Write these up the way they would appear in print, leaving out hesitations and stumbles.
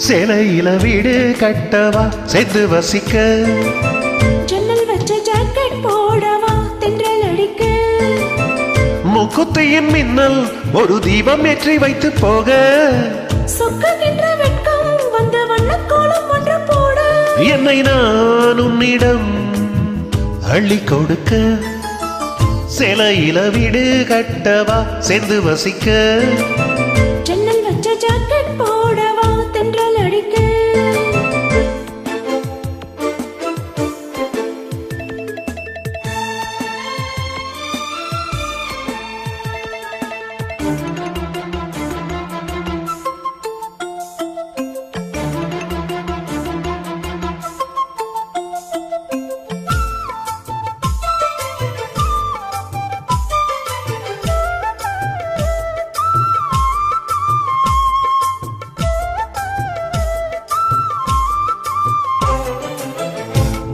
சேலையில வீடு கட்டவா சேர்ந்து வசிக்க ஜன்னல் வச்ச ஜாக்கெட் போடவா தென்றல் அடிக்க முக்குத்தியின் மின்னல் ஒரு தீபம் ஏற்றி வைத்து போக சொக்குகின்ற வெட்கம் வந்த வண்ணக்கோலம் ஒன்று போட என்னை நான் உன்னிடம் அள்ளி கொடுக்க சேலையில வீடு கட்டவா சேர்ந்து வசிக்க ஜன்னல் வச்ச ஜாக்கெட் போடவா தென்றல் அடிக்க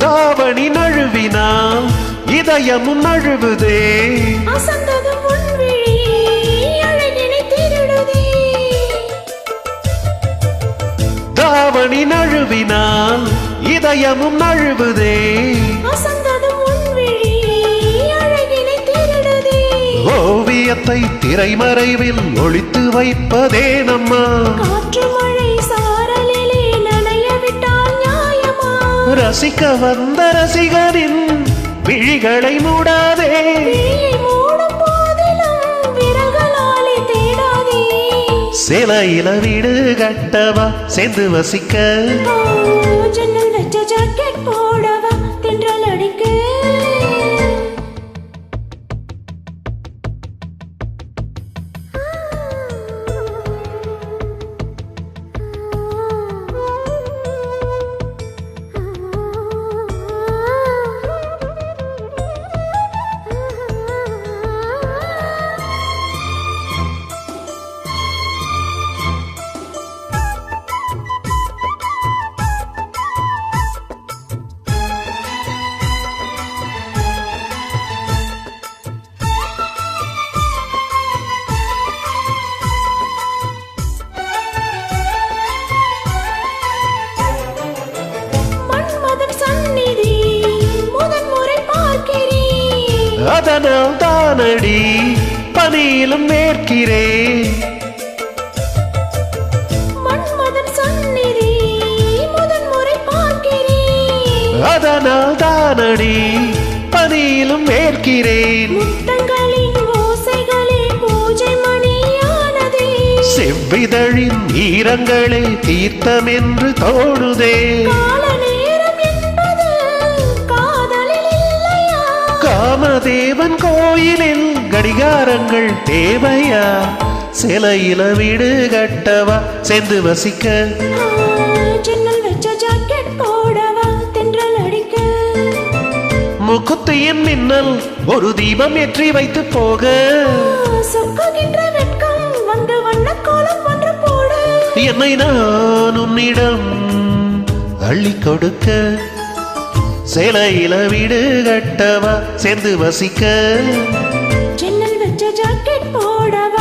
தாவணி நழுவினால் இதயமும் நழுவுதே அசந்ததும் உன்விழி அழகினை திருடுதே தாவணி நழுவினால் இதயமும் நழுவுதே அசந்ததும் உன்விழி அழகினை திருடுதே ஓவியத்தை திரைமறைவில் ஒளித்து வைப்பதே நம்மா காற்று மழை சாரலிலே நனைய விட்டால் நியாயமா ரசிக்க வந்த ரசிகரின் விழிகளை மூடாதே விழியை மூடும் போதிலும் விரல்களாலே தேடாதே சேலையில வீடு கட்டவா சேர்ந்து வசிக்க ஓ, ஜன்னல் வச்ச ஜாக்கெட் போடவா தென்றல் அடிக்க மன்மதன் சந்நிதி முதன்முறை பார்க்கிறேன் அதனால் தானடி பனியிலும் மேற்கிறேன் மன்மதன் சந்நிதி முதன்முறை பார்க்கிறேன் அதனால் தானடி பனியிலும் மேற்கிறேன் முத்தங்களின் ஓசைகளே பூஜை மணியானதே செவ்விதழின் ஈரங்களே தீர்த்தம் என்று தோணுதே கால நேரம் என்பது காதலில் இல்லையா காமதேவன் கோயிலில் கடிகாரங்கள் தேவையா சிலையில வீடு கட்டவா சேர்ந்து வசிக்க ஆ, ஜன்னல் வச்ச ஜாக்கெட் போடவா தென்றல் அடிக்க முக்குத்தியின் மின்னல் ஒரு தீபம் ஏற்றி வைத்து போக சொக்குகின்ற வெட்கம் வந்து வண்ணக்கோலம் ஒன்று போட என்னை நான் உன்னிடம் அள்ளி கொடுக்க சேலையில வீடு கட்டவா சேர்ந்து வசிக்க ஜன்னல் வச்ச ஜாக்கெட் போடவா